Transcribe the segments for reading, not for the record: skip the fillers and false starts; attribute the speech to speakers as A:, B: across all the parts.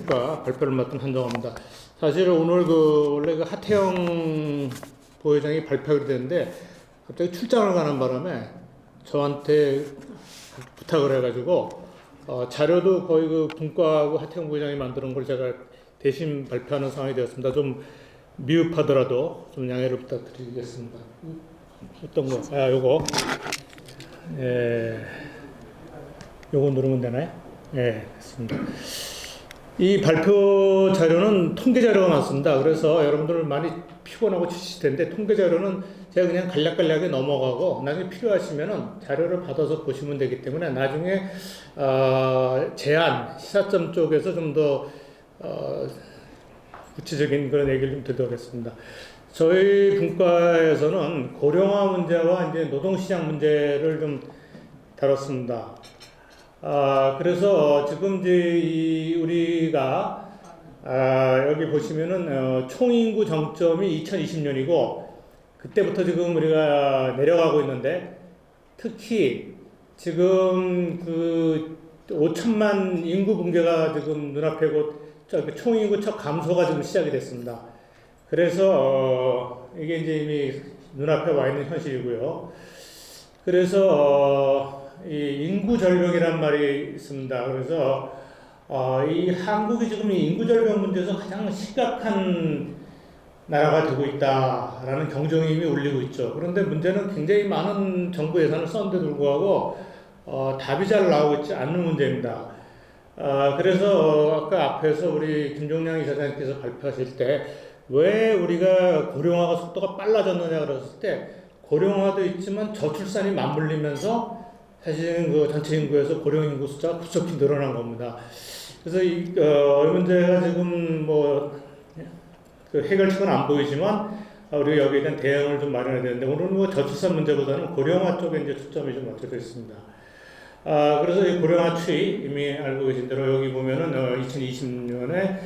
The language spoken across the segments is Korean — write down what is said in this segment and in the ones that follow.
A: 국가 발표를 맡은 한정호입니다. 사실 오늘 원래 하태영 부회장이 발표하게 됐는데 갑자기 출장을 가는 바람에 저한테 부탁을 해가지고 자료도 거의 분과하고 하태영 부회장이 만드는 걸 제가 대신 발표하는 상황이 되었습니다. 좀 미흡하더라도 좀 양해를 부탁드리겠습니다. 어떤 거? 요거. 요거 누르면 되나요? 됐습니다. 이 발표 자료는 통계 자료가 많습니다. 그래서 여러분들 많이 피곤하고 지칠 텐데 통계 자료는 제가 그냥 간략간략하게 넘어가고 나중에 필요하시면은 자료를 받아서 보시면 되기 때문에 나중에 제안 시사점 쪽에서 좀 더 구체적인 그런 얘기를 좀 드리도록 하겠습니다. 저희 분과에서는 고령화 문제와 이제 노동시장 문제를 좀 다뤘습니다. 그래서 지금 이제 우리가 여기 보시면은 총인구 정점이 2020년이고 그때부터 지금 우리가 내려가고 있는데 특히 지금 5천만 인구 붕괴가 지금 눈앞에 곧 총인구 첫 감소가 지금 시작이 됐습니다. 그래서 이게 이제 이미 눈앞에 와 있는 현실이고요. 그래서 이 인구 절벽이란 말이 있습니다. 그래서 이 한국이 지금 이 인구 절벽 문제에서 가장 심각한 나라가 되고 있다라는 경종이 이미 울리고 있죠. 그런데 문제는 굉장히 많은 정부 예산을 썼는데 불구하고 답이 잘 나오고 있지 않는 문제입니다. 그래서 아까 앞에서 우리 김종량 이사장님께서 발표하실 때 왜 우리가 고령화가 속도가 빨라졌느냐 그랬을 때 고령화도 있지만 저출산이 맞물리면서 사실은 전체 인구에서 고령 인구 숫자가 급속히 늘어난 겁니다. 그래서 이 문제가 지금 해결책은 안 보이지만 우리가 여기에 대한 대응을 좀 마련해야 되는데 오늘은 저출산 문제보다는 고령화 쪽에 이제 초점이 좀 맞춰져 있습니다. 그래서 이 고령화 추이 이미 알고 계신 대로 여기 보면은 2020년에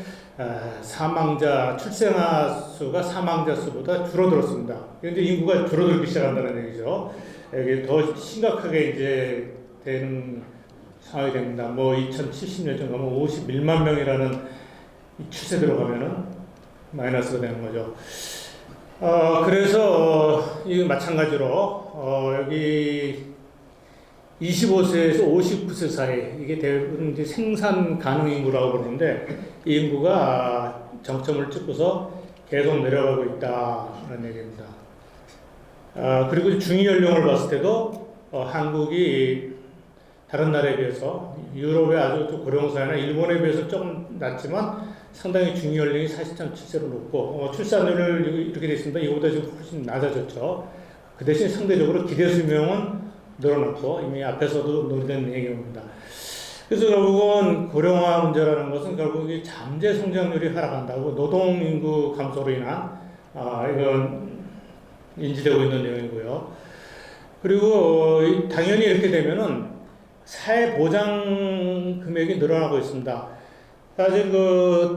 A: 사망자 출생아 수가 사망자 수보다 줄어들었습니다. 근데 인구가 줄어들기 시작한다는 얘기죠. 이게 더 심각하게 이제 되는 상황이 됩니다. 2070년 쯤 가면 51만 명이라는 이 추세대로 가면은 마이너스가 되는 거죠. 그래서 이 마찬가지로 여기 25세에서 59세 사이 이게 대부분 이제 생산 가능 인구라고 부르는데 이 인구가 정점을 찍고서 계속 내려가고 있다는 얘기입니다. 그리고 중위 연령을 봤을 때도 한국이 다른 나라에 비해서 유럽의 아주 고령 사회나 일본에 비해서 조금 낮지만 상당히 중위 연령이 40.7세로 높고 출산율을 이렇게 되어 있습니다. 이거보다 지금 훨씬 낮아졌죠. 그 대신 상대적으로 기대 수명은 늘어났고 이미 앞에서도 논의된 얘기입니다. 그래서 결국은 고령화 문제라는 것은 결국 이 잠재 성장률이 하락한다고 노동 인구 감소로 인한 이건 인지되고 있는 내용이고요. 그리고 당연히 이렇게 되면은 사회 보장 금액이 늘어나고 있습니다. 사실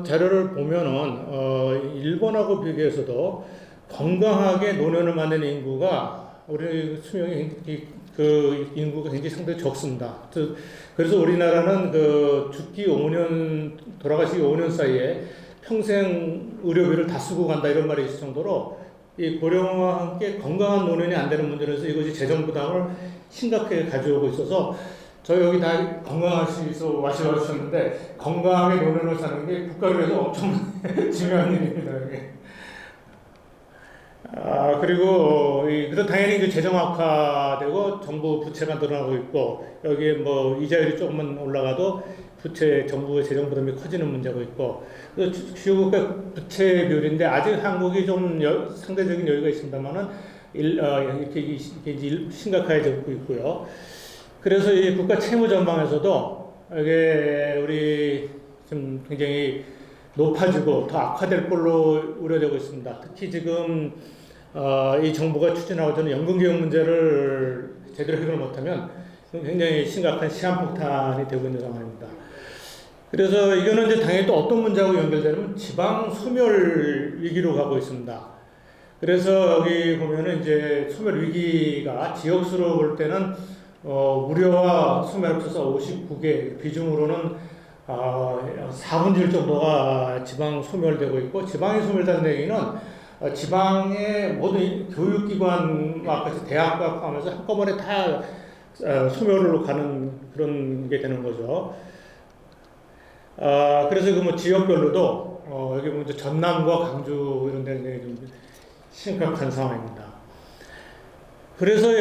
A: 자료를 보면은 일본하고 비교해서도 건강하게 노년을 맞는 인구가 우리 수명이 인구가 굉장히 상당히 적습니다. 그래서 우리나라는 죽기 5년, 돌아가시기 5년 사이에 평생 의료비를 다 쓰고 간다 이런 말이 있을 정도로 이 고령화와 함께 건강한 노년이 안 되는 문제라서 이것이 재정 부담을 심각하게 가져오고 있어서 저희 여기 다 건강하셔서 와주셨는데 건강하게 노년을 사는 게 국가를 위해서 엄청 중요한 일입니다. 이게. 그리고 당연히 재정 악화되고 정부 부채가 늘어나고 있고 여기에 이자율이 조금만 올라가도 정부의 재정 부담이 커지는 문제가 있고 주요 국가 부채 비율인데 아직 한국이 좀 상대적인 여유가 있습니다만은 이렇게 심각해지고 있고요. 그래서 이 국가 채무 전망에서도 이게 우리 좀 굉장히 높아지고 더 악화될 걸로 우려되고 있습니다. 특히 지금 이 정부가 추진하고 있는 연금개혁 문제를 제대로 해결 못하면 굉장히 심각한 시한폭탄이 되고 있는 상황입니다. 그래서 이거는 이제 당연히 또 어떤 문제하고 연결되면 지방 소멸 위기로 가고 있습니다. 그래서 여기 보면은 이제 소멸 위기가 지역수로 볼 때는 무료와 소멸 합쳐서 59개, 비중으로는 4분의 1 정도가 지방 소멸되고 있고, 지방이 소멸된다는 얘기는 지방의 모든 교육기관과 같이 대학과 포함해서 한꺼번에 다 소멸로 가는 그런 게 되는 거죠. 그래서 그 뭐 지역별로도 여기 보면 전남과 강주 이런 데는 좀 심각한 상황입니다. 그래서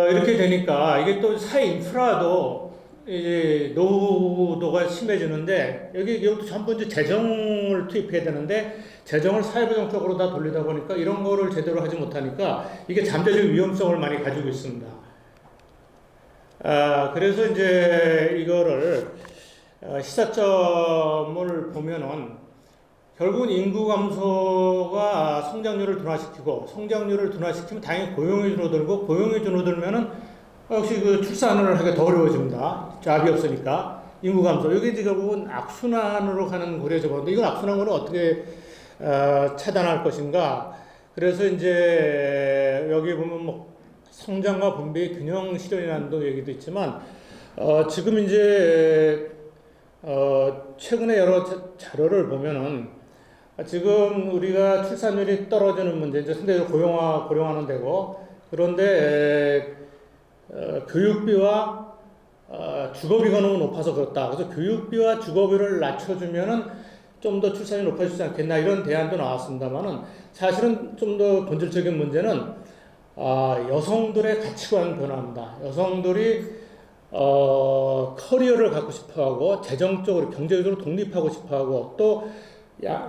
A: 이렇게 되니까 이게 또 사회 인프라도 이제 노후도가 심해지는데, 이것도 전부 이제 재정을 투입해야 되는데 재정을 사회보장 쪽으로 다 돌리다 보니까 이런 거를 제대로 하지 못하니까 이게 잠재적 위험성을 많이 가지고 있습니다. 그래서 이제 이거를 시사점을 보면은 결국은 인구 감소가 성장률을 둔화시키고, 성장률을 둔화시키면 당연히 고용이 줄어들고, 고용이 줄어들면은 역시 그 출산을 하기가 더 어려워집니다. 잡이 없으니까. 인구 감소. 여기 결국은 악순환으로 가는 고리에서 보는데, 이걸 악순환으로 어떻게 차단할 것인가. 그래서 이제 여기 보면 뭐 성장과 분배의 균형 실현이라는 얘기도 있지만, 지금 이제 최근에 여러 자료를 보면은 지금 우리가 출산율이 떨어지는 문제, 이제 상대적으로 고령화는 되고, 그런데 교육비와 주거비가 너무 높아서 그렇다. 그래서 교육비와 주거비를 낮춰주면은 좀 더 출산이 높아지지 않겠나, 이런 대안도 나왔습니다만은, 사실은 좀 더 본질적인 문제는 여성들의 가치관 변화입니다. 여성들이 커리어를 갖고 싶어하고, 재정적으로 경제적으로 독립하고 싶어하고, 또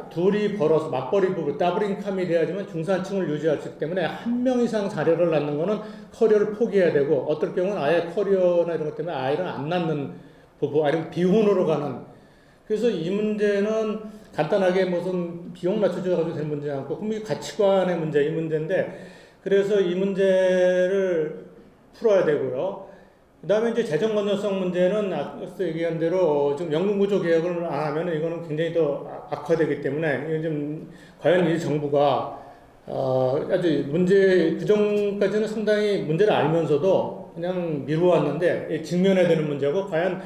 A: 둘이 벌어서 맞벌이 부부 더블 인컴이 돼야지만 중산층을 유지할 수 있기 때문에 한 명 이상 자녀를 낳는 거는 커리어를 포기해야 되고, 어떨 경우는 아예 커리어나 이런 것 때문에 아이를 안 낳는 부부, 아니면 비혼으로 가는. 그래서 이 문제는 간단하게 무슨 비용 낮춰줘가지고 될 문제지 않고, 그럼 이 가치관의 문제, 이 문제인데, 그래서 이 문제를 풀어야 되고요. 그 다음에 이제 재정 건전성 문제는 앞서 얘기한 대로 좀 연금구조 개혁을 안 하면 이거는 굉장히 더 악화되기 때문에, 이게 좀 과연 이 정부가 아주 그전까지는 상당히 문제를 알면서도 그냥 미루었는데, 직면해야 되는 문제고, 과연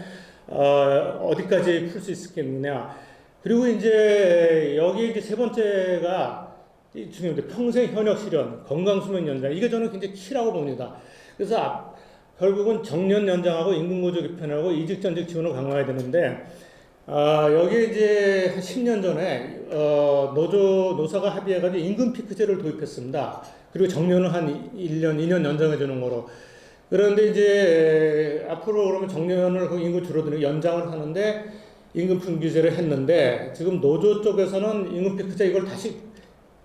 A: 어디까지 풀 수 있겠느냐. 그리고 이제 여기 이제 세 번째가 중요한데, 평생 현역 실현, 건강 수명 연장, 이게 저는 굉장히 키라고 봅니다. 그래서 결국은 정년 연장하고 임금 구조 개편하고 이직 전직 지원을 강화해야 되는데, 여기 이제 한 10년 전에 노사가 합의해가지고 임금 피크제를 도입했습니다. 그리고 정년을 한 1년, 2년 연장해 주는 거로. 그런데 이제 앞으로 그러면 정년을 그 임금 줄어드는 연장을 하는데 임금 분기제를 했는데, 지금 노조 쪽에서는 임금 피크제 이걸 다시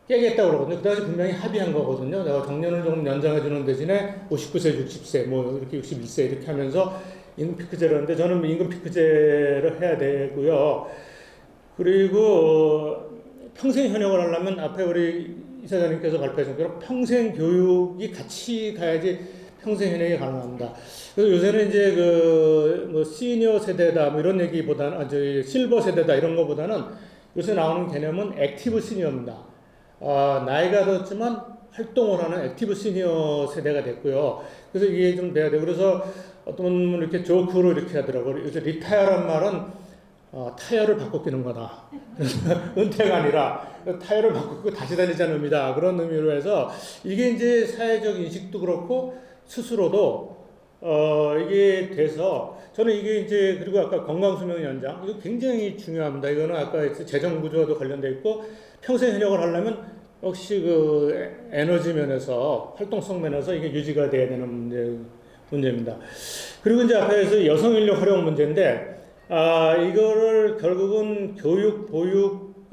A: 깨겠다고 그러거든요. 그 당시 분명히 합의한 거거든요. 내가 정년을 조금 연장해주는 대신에 59세, 60세, 뭐 이렇게 61세 이렇게 하면서 임금 피크제를 하는데, 저는 임금 피크제를 해야 되고요. 그리고 평생 현역을 하려면 앞에 우리 이사장님께서 발표하신 대로 평생 교육이 같이 가야지 평생 현역이 가능합니다. 그래서 요새는 이제 뭐 시니어 세대다 뭐 이런 얘기보다는, 실버 세대다 이런 거보다는 요새 나오는 개념은 액티브 시니어입니다. 나이가 들었지만 활동을 하는 액티브 시니어 세대가 됐고요. 그래서 이게 좀 돼야 되고, 그래서 어떤 분은 이렇게 조크로 이렇게 하더라고요. 요새 리타이어란 말은 타이어를 바꿔 끼는 거다. 은퇴가 아니라 타이어를 바꿔 끼고 다시 다니자는 의미다. 그런 의미로 해서 이게 이제 사회적 인식도 그렇고 스스로도 이게 돼서, 저는 이게 이제, 그리고 아까 건강수명 연장, 이거 굉장히 중요합니다. 이거는 아까 재정 구조와도 관련돼 있고, 평생 현역을 하려면 역시 그 에너지 면에서, 활동성 면에서 이게 유지가 돼야 되는 문제입니다. 그리고 이제 앞에서 여성 인력 활용 문제인데, 이거를 결국은 교육, 보육,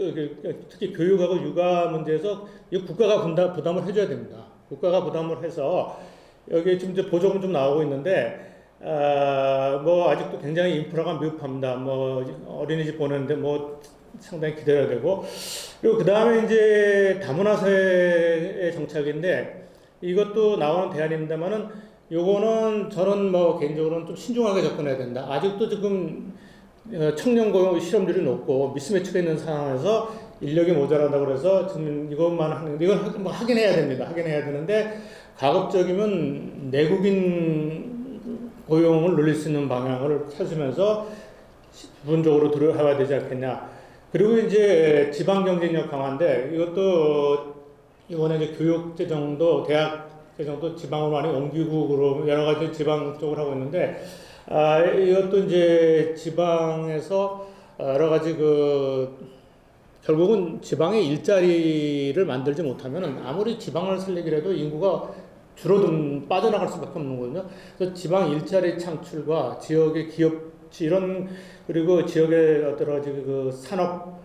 A: 특히 교육하고 육아 문제에서 이 국가가 부담을 해줘야 됩니다. 국가가 부담을 해서, 여기 지금 이제 보조금 좀 나오고 있는데, 뭐 아직도 굉장히 인프라가 미흡합니다. 뭐 어린이집 보내는데 뭐 상당히 기다려야 되고, 그리고 그 다음에 이제 다문화 사회의 정착인데, 이것도 나오는 대안입니다만은, 요거는 저는 뭐 개인적으로는 좀 신중하게 접근해야 된다. 아직도 지금 청년 고용 실업률이 높고 미스매치가 있는 상황에서 인력이 모자란다고 그래서 지금 이것만 하는데, 이건 뭐 하긴 해야 됩니다. 하긴 해야 되는데, 가급적이면 내국인 고용을 늘릴 수 있는 방향을 찾으면서 부분적으로 들어가야 되지 않겠냐. 그리고 이제 지방 경쟁력 강화인데 이것도 이번에 이제 교육 재정도 대학 재정도 지방으로 많이 옮기고 그런 여러 가지 지방 쪽으로 하고 있는데 이것도 이제 지방에서 여러 가지 결국은 지방에 일자리를 만들지 못하면은 아무리 지방을 살리기라도 인구가 빠져나갈 수밖에 없는 거거든요. 그래서 지방 일자리 창출과 지역의 기업 그리고 지역의 여러 가지 산업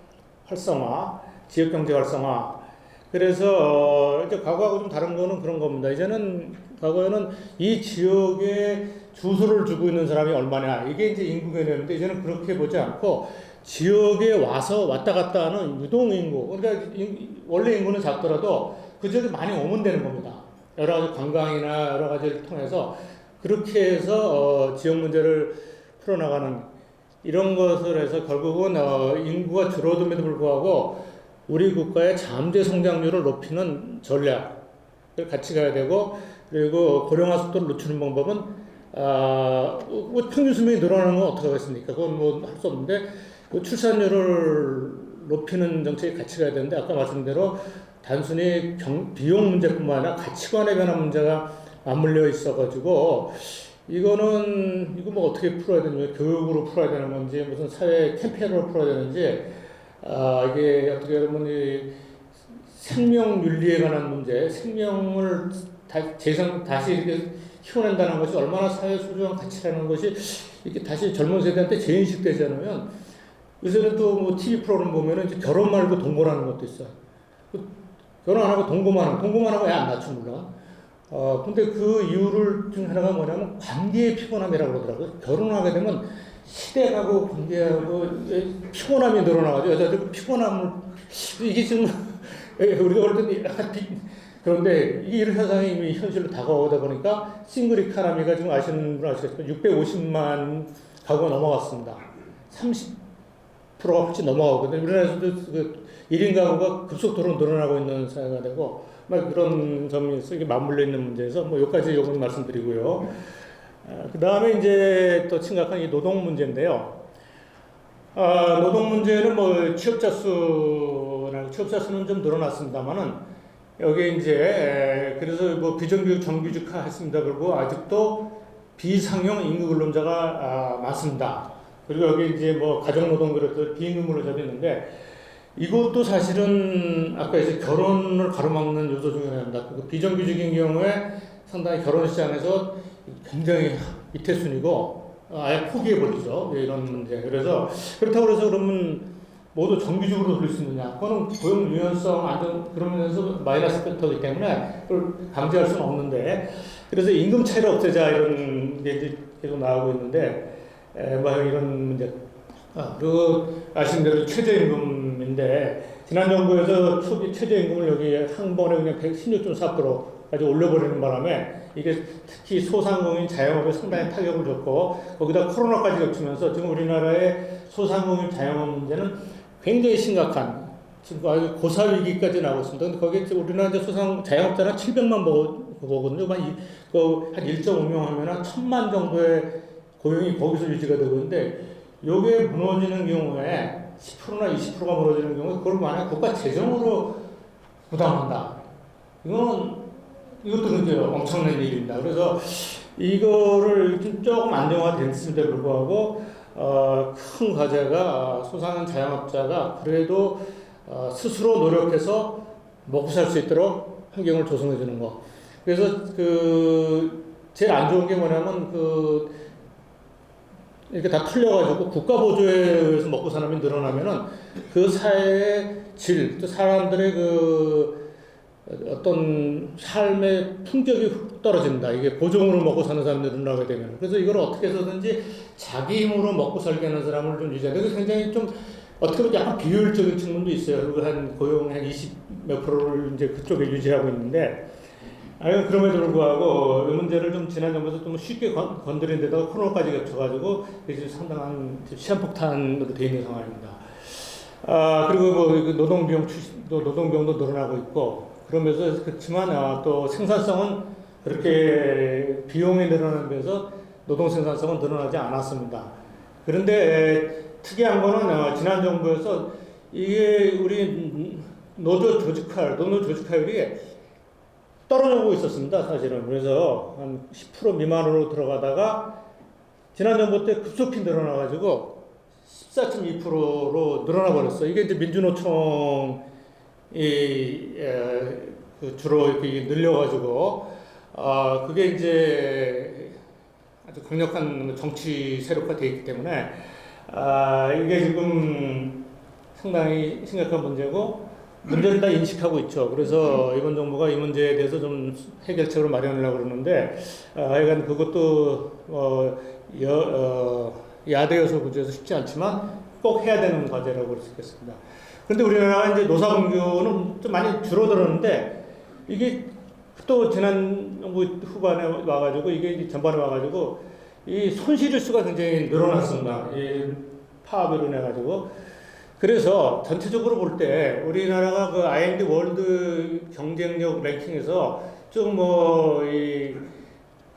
A: 활성화, 지역 경제 활성화. 그래서 이제 과거하고 좀 다른 거는 그런 겁니다. 과거에는 이 지역에 주소를 주고 있는 사람이 얼마냐 이게 이제 인구 개념인데 이제는 그렇게 보지 않고 지역에 왔다 갔다 하는 유동 인구. 그러니까 원래 인구는 작더라도 그 지역에 많이 오면 되는 겁니다. 여러 가지 관광이나 여러 가지를 통해서 그렇게 해서 지역 문제를 풀어나가는 이런 것을 해서 결국은 인구가 줄어듦에도 불구하고 우리 국가의 잠재 성장률을 높이는 전략을 같이 가야 되고 그리고 고령화 속도를 늦추는 방법은 평균 수명이 늘어나는 건 어떻게 하겠습니까? 그건 뭐 할 수 없는데 출산율을 높이는 정책이 같이 가야 되는데 아까 말씀드린 대로 단순히 비용 문제뿐만 아니라 가치관의 변화 문제가 맞물려 있어가지고 이거 뭐 어떻게 풀어야 되는지 교육으로 풀어야 되는 건지 무슨 사회 캠페인으로 풀어야 되는지 이게 어떻게 보면 이 생명윤리에 관한 문제, 생명을 다시 이렇게 키워낸다는 것이 얼마나 사회 소중한 가치라는 것이 이렇게 다시 젊은 세대한테 재인식되지 않으면 요새는 또 뭐 TV 프로그램 보면은 이제 결혼 말고 동거라는 것도 있어요. 결혼 안 하고 동거만 하고 애 안 낳죠, 물론. 근데 그 이유를 중 하나가 뭐냐면 관계의 피곤함이라고 그러더라고요. 결혼하게 되면 시댁하고 관계하고 피곤함이 늘어나가지고 여자들 피곤함을 이게 지금 우리가 볼 때는 그런데 이런 현상이 이미 현실로 다가오다 보니까 싱글 이카노미가 지금 아시는 분 아시겠지만 650만 가구가 넘어갔습니다. 30%가 훨씬 넘어가거든요. 우리나라에서도 1인 가구가 급속도로 늘어나고 있는 사회가 되고 막 그런 점이 있어 이게 맞물려 있는 문제에서 뭐 여기까지 요건 말씀드리고요. 그 다음에 이제 또 심각한 이 노동 문제인데요. 노동 문제는 뭐 취업자 수는 좀 늘어났습니다만은 여기 이제 그래서 뭐 비정규직 정규직화 했습니다. 그리고 아직도 비상용 임금 근로자가 많습니다. 그리고 여기 이제 뭐 가정노동 그래도 비임금 근로자도 있는데 이것도 사실은 아까 이제 결혼을 가로막는 요소 중에 하나입니다. 비정규직인 경우에 상당히 결혼 시장에서 굉장히 이태순이고 아예 포기해버리죠. 이런 문제. 그렇다고 해서 그러면 모두 정규직으로 돌릴 수 있느냐? 그거는 고용 유연성 안전 그러면서 마이너스 팩터이기 때문에 그걸 강제할 수는 없는데 그래서 임금 차이를 없애자 이런 게 계속 나오고 있는데 뭐 이런 문제. 아시는 대로 최저임금인데 지난 정부에서 초기 최저임금을 여기 한 번에 그냥 116.4%까지 올려버리는 바람에 이게 특히 소상공인 자영업에 상당히 타격을 줬고 거기다 코로나까지 겹치면서 지금 우리나라의 소상공인 자영업 문제는 굉장히 심각한 지금 아주 고사 위기까지 나오고 있습니다. 근데 거기에 우리나라 이제 자영업자는 700만 보거든요. 한 1.5명 하면 1000만 정도의 고용이 거기서 유지가 되고 있는데 요게 무너지는 경우에 10%나 20%가 무너지는 경우에 그걸 만약 국가 재정으로 부담한다. 이것도 굉장히 엄청난 일입니다. 그래서 이거를 조금 안정화됐음에도 불구하고 큰 과제가 소상인 자영업자가 그래도 스스로 노력해서 먹고 살 수 있도록 환경을 조성해 주는 거. 그래서 제일 안 좋은 게 뭐냐면 이렇게 다 털려가지고 국가 보조에 의해서 먹고 사람이 늘어나면은 그 사회의 질, 또 사람들의 어떤 삶의 품격이 훅 떨어진다. 이게 보조금으로 먹고 사는 사람들이 늘어나게 되면. 그래서 이걸 어떻게 해서든지 자기 힘으로 먹고 살게 하는 사람을 좀 유지하는. 그래서 굉장히 좀 어떻게 보면 약간 비효율적인 측면도 있어요. 그리고 고용 한 20 몇 프로를 이제 그쪽에 유지하고 있는데. 그럼에도 불구하고 이 문제를 좀 지난 정부에서 좀 쉽게 건드린 데다가 코로나까지 겹쳐가지고 이제 상당한 시한폭탄으로 되어 있는 상황입니다. 그리고 뭐 노동비용도 늘어나고 있고 그러면서 그렇지만 또 생산성은 그렇게 비용이 늘어나면서 노동 생산성은 늘어나지 않았습니다. 그런데 특이한 거는 지난 정부에서 이게 우리 노조 조직화율이 떨어지고 있었습니다, 사실은. 그래서 한 10% 미만으로 들어가다가 지난 정부 때 급속히 늘어나가지고 14.2%로 늘어나 버렸어요. 이게 이제 민주노총이 주로 이렇게 늘려가지고 그게 이제 아주 강력한 정치 세력화 되어 있기 때문에 이게 지금 상당히 심각한 문제고 문제는 다 인식하고 있죠. 그래서 이번 정부가 이 문제에 대해서 좀 해결책을 마련하려고 그러는데 하여간 그것도 야대 요소 구조에서 쉽지 않지만 꼭 해야 되는 과제라고 볼 수 있겠습니다. 그런데 우리나라가 이제 노사분규는 좀 많이 줄어들었는데 이게 또 지난 정부 후반에 와가지고 이게 전반에 와가지고 이 손실일 수가 굉장히 늘어났습니다. 이 파업으로 인해가지고. 그래서 전체적으로 볼 때 우리나라가 그 IMD 월드 경쟁력 랭킹에서 좀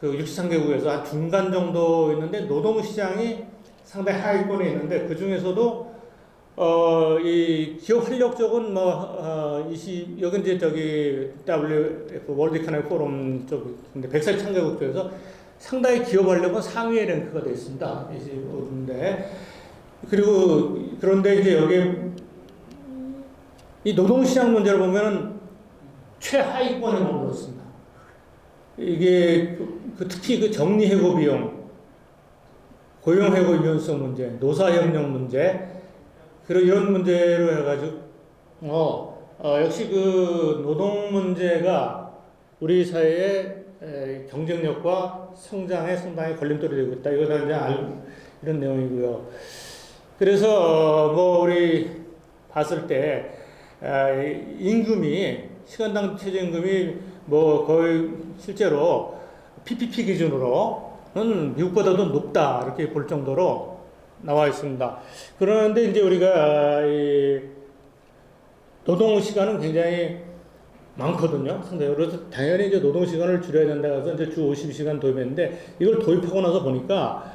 A: 그 63개국에서 한 중간 정도 있는데 노동시장이 상당히 하위권에 있는데 그 중에서도 이 기업 활력 쪽은 여기 이제 저기 WF 월드 이코노믹 포럼 쪽인데 143개국 중에서 상당히 기업 활력은 상위에 랭크가 되어 있습니다. 25인데 그리고 그런데 이제 여기에 이 노동시장 문제를 보면은 최하위권에 머물렀습니다. 이게 특히 그 정리해고 비용, 고용해고 유연성 문제, 노사협력 문제, 그리고 이런 문제로 해가지고 역시 그 노동 문제가 우리 사회의 경쟁력과 성장에 상당히 걸림돌이 되고 있다. 이거 다 이제 이런 내용이고요. 그래서 우리 봤을 때 임금이 시간당 최저임금이 거의 실제로 PPP 기준으로는 미국보다도 높다 이렇게 볼 정도로 나와 있습니다. 그런데 이제 우리가 이 노동 시간은 굉장히 많거든요. 상당히. 그래서 당연히 이제 노동 시간을 줄여야 된다 해서 이제 주 52시간 도입했는데 이걸 도입하고 나서 보니까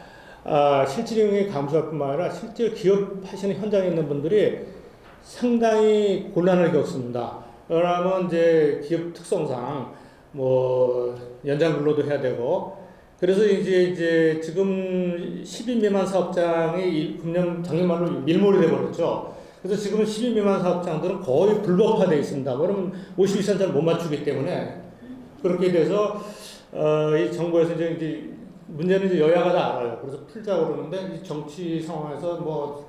A: 실질임금이 감소할 뿐만 아니라 실제 기업 하시는 현장에 있는 분들이 상당히 곤란을 겪습니다. 그러면 이제 기업 특성상 연장 근로도 해야 되고 그래서 이제 지금 10인 미만 사업장이 작년 말로 밀몰이 돼 버렸죠. 그래서 지금 10인 미만 사업장들은 거의 불법화되어 있습니다. 그러면 52시간을 못 맞추기 때문에 그렇게 돼서 이 정부에서 이제 문제는 이제 여야가 다 알아요. 그래서 풀자고 그러는데 이 정치 상황에서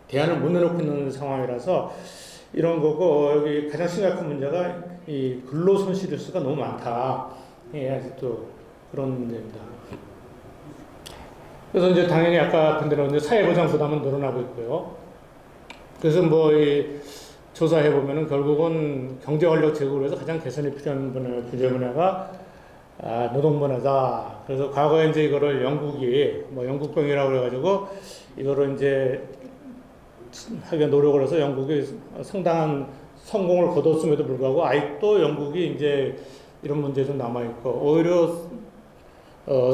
A: 대안을 못 내놓고 있는 상황이라서 이런 거고 여기 가장 심각한 문제가 이 근로 손실 수가 너무 많다. 아직도 그런 문제입니다. 그래서 이제 당연히 아까 분들은 이제 사회보장 부담은 늘어나고 있고요. 그래서 이 조사해 보면은 결국은 경제활력 제고를 해서 가장 개선이 필요한 규제 분야가 노동 분야다. 그래서 과거에 이제 이거를 영국이 영국병이라고 그래가지고 이거를 이제 하게 노력을 해서 영국이 상당한 성공을 거뒀음에도 불구하고 아직도 영국이 이제 이런 문제 좀 남아 있고 오히려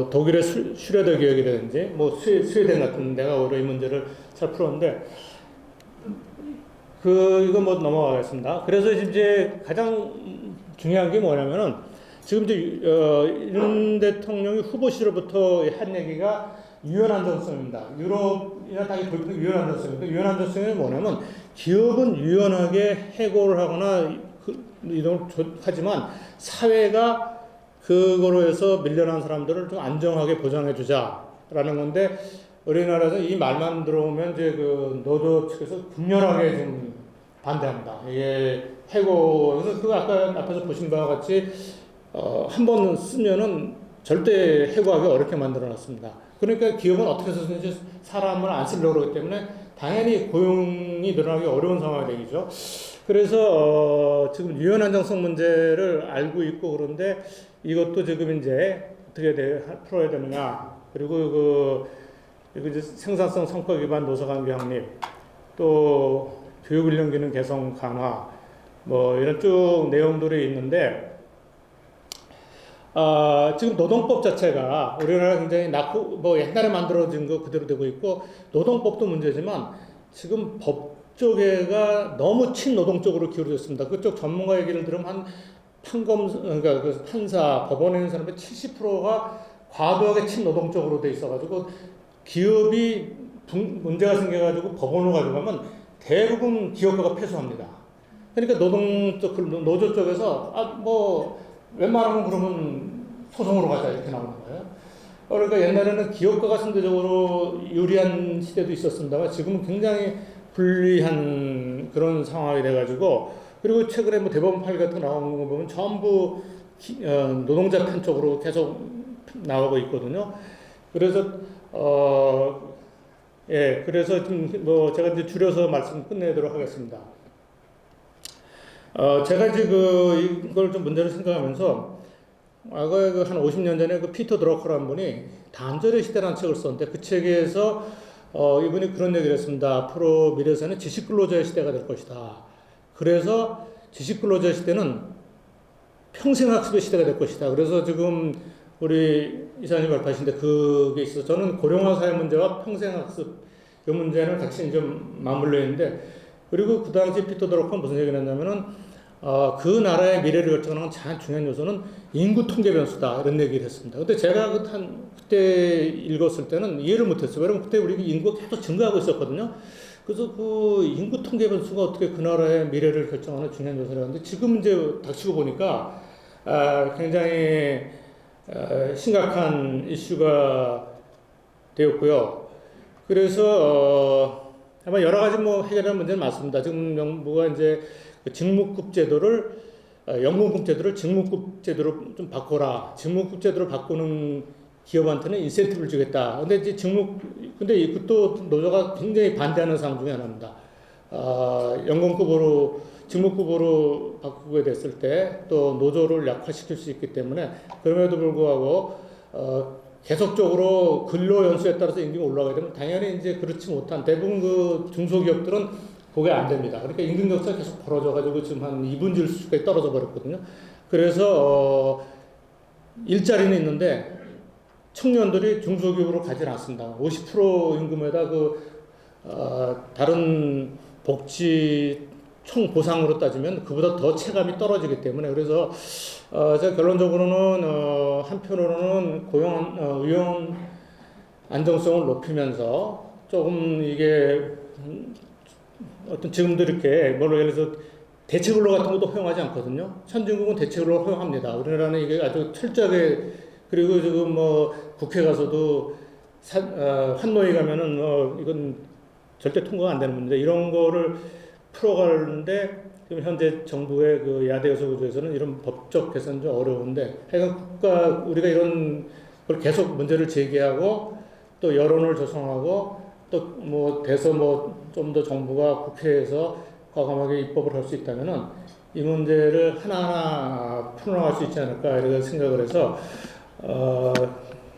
A: 독일의 슈레더 기업이라든지 스웨덴 같은 데가 오히려 이 문제를 잘 풀었는데 이거 넘어가겠습니다. 그래서 이제 가장 중요한 게 뭐냐면은 지금 이제 윤 대통령이 후보 시절부터 한 얘기가 유연 안정성입니다. 유럽이나 당이 돌입한 유연 안정성입니다. 유연 안정성이 뭐냐면 기업은 유연하게 해고를 하거나 이동을 하지만 사회가 그거로 해서 밀려난 사람들을 좀 안정하게 보장해 주자라는 건데 우리나라에서 이 말만 들어오면 이제 그 노조 측에서 극렬하게 좀 반대합니다. 이게 해고 그래서 아까 앞에서 보신 바와 같이 한 번 쓰면은 절대 해고하기 어렵게 만들어놨습니다. 그러니까 기업은 어떻게 해서든지 사람을 안 쓰려고 그러기 때문에 당연히 고용이 늘어나기 어려운 상황이 되겠죠. 그래서 지금 유연 안정성 문제를 알고 있고 그런데 이것도 지금 이제 어떻게 풀어야 되느냐. 그리고 이제 생산성 성과 기반 노사관계 확립, 또 교육훈련 기능 개선 강화, 이런 쭉 내용들이 있는데 지금 노동법 자체가 우리나라 굉장히 낙후, 뭐 옛날에 만들어진 거 그대로 되고 있고, 노동법도 문제지만 지금 법 쪽에가 너무 친노동 쪽으로 기울어졌습니다. 그쪽 전문가 얘기를 들으면 그러니까 그 판사, 법원에 있는 사람의 70%가 과도하게 친노동 쪽으로 돼 있어가지고 기업이 문제가 생겨가지고 법원으로 가져가면 대부분 기업가가 패소합니다. 그러니까 노동 쪽, 노조 쪽에서 뭐 웬만하면 그러면 소송으로 가자 이렇게 나오는 거예요. 그러니까 옛날에는 기업가가 상대적으로 유리한 시대도 있었습니다만 지금은 굉장히 불리한 그런 상황이 돼가지고, 그리고 최근에 뭐 대법원 판례 같은 거 나오는 거 보면 전부 노동자 편 쪽으로 계속 나오고 있거든요. 그래서 그래서 좀 뭐 제가 이제 줄여서 말씀 끝내도록 하겠습니다. 제가 이제 이걸 좀 문제를 생각하면서, 과거에 한 50년 전에 피터 드러커라는 분이 단절의 시대라는 책을 썼는데, 그 책에서 이분이 그런 얘기를 했습니다. 앞으로 미래에서는 지식근로자의 시대가 될 것이다. 그래서 지식근로자의 시대는 평생학습의 시대가 될 것이다. 그래서 지금 우리 이사님 발표하신데 그게 있어서 저는 고령화 사회 문제와 평생학습 이 문제는 같이 좀 맞물려 있는데, 그리고 그 당시 피터 드러커는 무슨 얘기를 했냐면은 그 나라의 미래를 결정하는 가장 중요한 요소는 인구 통계 변수다 이런 얘기를 했습니다. 근데 제가 그때 읽었을 때는 이해를 못했어요. 왜냐면 그때 우리 인구가 계속 증가하고 있었거든요. 그래서 그 인구 통계 변수가 어떻게 그 나라의 미래를 결정하는 중요한 요소라는데, 지금 이제 닥치고 보니까 굉장히 심각한 이슈가 되었고요. 그래서 아마 여러 가지 뭐 해결할 문제는 많습니다. 지금 정부가 이제 직무급 제도를 연금급 제도를 직무급 제도로 좀 바꿔라. 직무급 제도를 바꾸는 기업한테는 인센티브를 주겠다. 근데 이제 근데 이것도 노조가 굉장히 반대하는 사항 중에 하나입니다. 연금급으로 직무급으로 바꾸게 됐을 때 또 노조를 약화시킬 수 있기 때문에, 그럼에도 불구하고 계속적으로 근로 연수에 따라서 임금이 올라가게 되면 당연히 이제 그렇지 못한 대부분 그 중소기업들은 그게 안 됩니다. 그러니까 임금 격차가 계속 벌어져가지고 지금 한 2분의 1수까지 떨어져 버렸거든요. 그래서 일자리는 있는데 청년들이 중소기업으로 가지 않습니다. 50% 임금에다 다른 복지 총 보상으로 따지면 그보다 더 체감이 떨어지기 때문에, 그래서 제가 결론적으로는 한편으로는 의용 안정성을 높이면서 조금 이게 어떤 지금도 이렇게 뭐로 예를 들어서 대체근로 같은 것도 허용하지 않거든요. 선진국은 대체근로를 허용합니다. 우리나라는 이게 아주 철저하게, 그리고 지금 뭐 국회 가서도 환노위 가면은 이건 절대 통과가 안 되는 문제, 이런 거를 풀어가는데 지금 현재 정부의 그 야대 여소 구조에서는 이런 법적 개선은 좀 어려운데, 하여간 우리가 이런 걸 계속 문제를 제기하고 또 여론을 조성하고 또 뭐 돼서 뭐 좀 더 정부가 국회에서 과감하게 입법을 할 수 있다면은 이 문제를 하나하나 풀어나갈 수 있지 않을까 이렇게 생각을 해서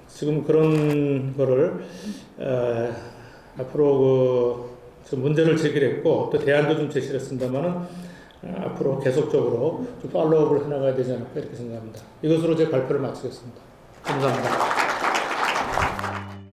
A: 지금 그런 거를 앞으로 문제를 제기했고 또 대안도 좀 제시를 했습니다만은 앞으로 계속적으로 좀 팔로우업을 해나가야 되지 않을까 이렇게 생각합니다. 이것으로 제 발표를 마치겠습니다. 감사합니다.